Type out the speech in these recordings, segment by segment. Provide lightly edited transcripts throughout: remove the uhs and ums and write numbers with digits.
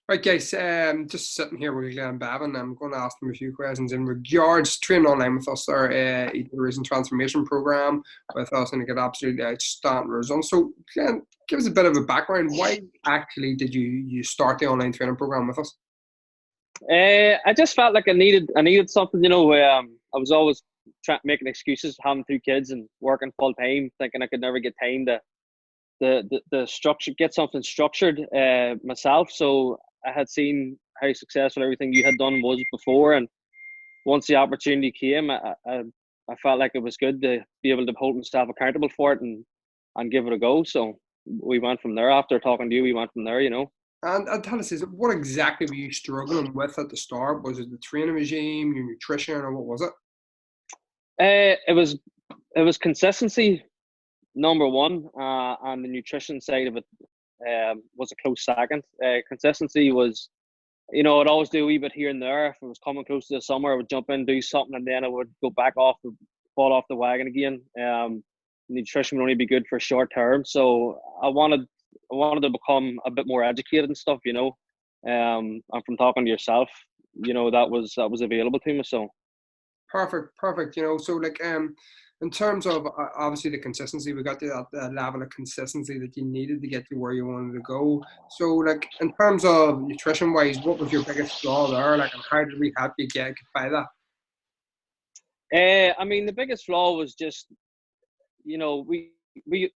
Right, guys, just sitting here with Bevin. I'm going to ask them a few questions in regards training online with us there. He did a recent transformation program with us and he got absolutely outstanding results. So, Glenn, give us a bit of a background. Why actually did you start the online training program with us? I just felt like I needed something, I was always making excuses, having two kids and working full time, thinking I could never get time to the structure, get something structured myself. So I had seen how successful everything you had done was before, and once the opportunity came, I felt like it was good to be able to hold myself accountable for it and give it a go. So we went from there. After talking to you, we went from there. And tell us, what exactly were you struggling with at the start? Was it the training regime, your nutrition, or what was it? It was consistency, number one, and the nutrition side of it was a close second. Consistency was, I'd always do a wee bit here and there. If it was coming close to the summer, I would jump in, do something, and then I would go back fall off the wagon again. Nutrition would only be good for short term, so I wanted to become a bit more educated and stuff. And from talking to yourself, that was available to me. So. Perfect, perfect. So in terms of obviously the consistency, we got to that level of consistency that you needed to get to where you wanted to go. So in terms of nutrition wise, what was your biggest flaw there? And how did we help you get by that? I mean, the biggest flaw was just, me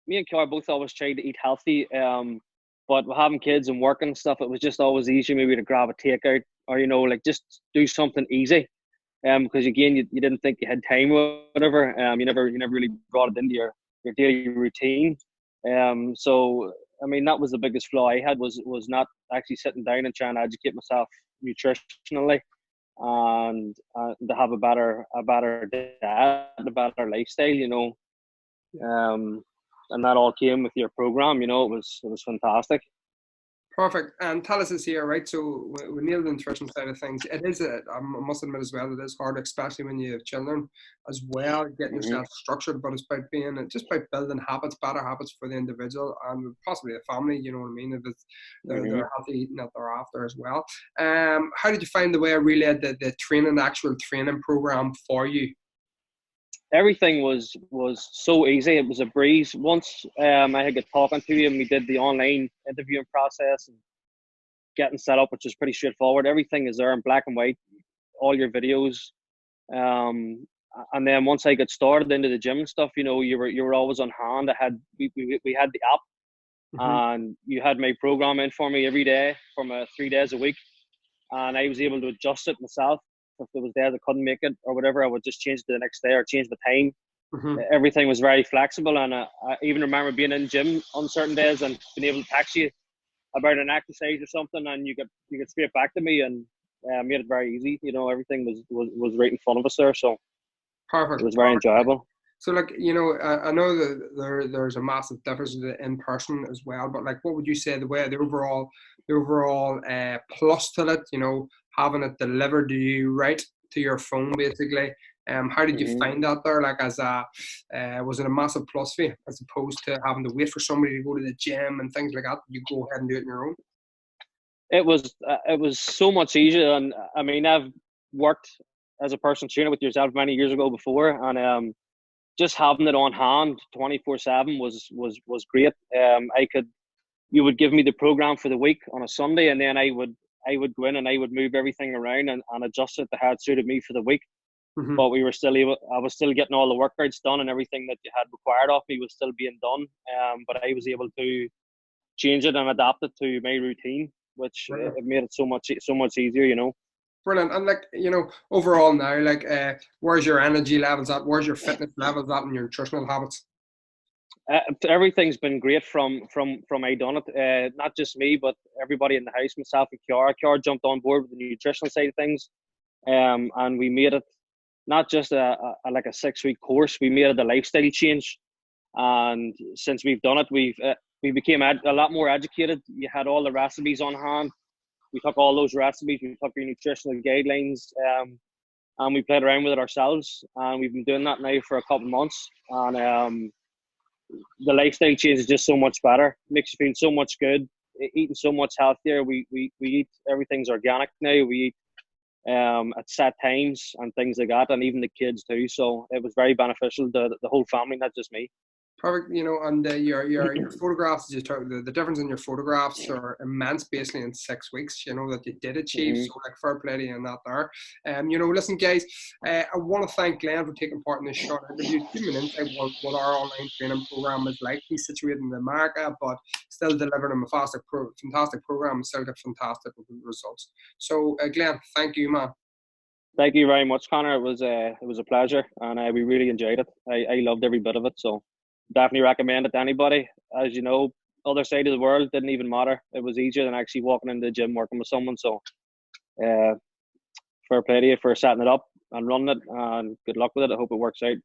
and Kiara both always tried to eat healthy. But with having kids and working and stuff, it was just always easier maybe to grab a takeout or, just do something easy. Because again, you didn't think you had time or whatever. You never really brought it into your daily routine. So I mean, that was the biggest flaw I had was not actually sitting down and trying to educate myself nutritionally and to have a better diet, a better lifestyle. Um, and that all came with your program. It was fantastic. Perfect. And tell us this here, right? So we nailed the nutrition side of things. It is, I must admit as well, it is hard, especially when you have children as well, getting Hmm. yourself structured. But it's about just by building habits, better habits for the individual and possibly the family. You know what I mean? If it's Hmm. they're healthy eating that they're after as well. How did you find the way I relayed the training, actual training program for you? Everything was so easy. It was a breeze. Once I had got talking to you and we did the online interviewing process and getting set up, which is pretty straightforward. Everything is there in black and white, all your videos. Um, and then once I got started into the gym and stuff, you were always on hand. We had the app, Hmm. and you had my program in for me every day from 3 days a week, and I was able to adjust it myself. If there was days I couldn't make it or whatever, I would just change it to the next day or change the time. Hmm. Everything was very flexible, and I even remember being in gym on certain days and being able to text you about an exercise or something, and you get straight back to me, and made it very easy. Everything was right in front of us there, so it Perfect. was very enjoyable. So, I know that there's a massive difference in person as well, but what would you say the overall plus to it? Having it delivered to you right to your phone, basically. How did you Hmm. find that there? Was it a massive plus for you as opposed to having to wait for somebody to go to the gym and things like that? You go ahead and do it on your own. It was so much easier, and I mean, I've worked as a personal trainer with yourself many years ago before, and just having it on hand 24/7 was great. You would give me the program for the week on a Sunday, and then I would go in and I would move everything around and adjust it to how it suited me for the week. Hmm. But I was still getting all the workouts done, and everything that you had required of me was still being done. But I was able to change it and adapt it to my routine, which it made it so much easier. Brilliant. And overall now, where's your energy levels at? Where's your fitness levels at and your nutritional habits? Everything's been great from I done it. Not just me, but everybody in the house, myself and Kiara. Kiara jumped on board with the nutritional side of things, and we made it not just like a 6 week course. We made it a lifestyle change, and since we've done it, we became a lot more educated. You had all the recipes on hand. We took all those recipes. We took your nutritional guidelines, and we played around with it ourselves. And we've been doing that now for a couple of months, and the lifestyle change is just so much better. Makes you feel so much good. eating so much healthier. We eat, everything's organic now. We eat at set times and things like that, and even the kids too. So it was very beneficial to the whole family, not just me. Perfect, and your photographs you took, the difference in your photographs are immense, basically in 6 weeks. That you did achieve. So like fair play to you in that there. Listen, guys, I want to thank Glenn for taking part in this short interview, giving an insight what our online training program is like. He's situated in America, but still delivering a fantastic program and still get fantastic results. So, Glenn, thank you, man. Thank you very much, Connor. It was a pleasure, and we really enjoyed it. I loved every bit of it. So definitely recommend it to anybody. As you know, other side of the world didn't even matter. It was easier than actually walking into the gym working with someone. So fair play to you for setting it up and running it, and good luck with it. I hope it works out.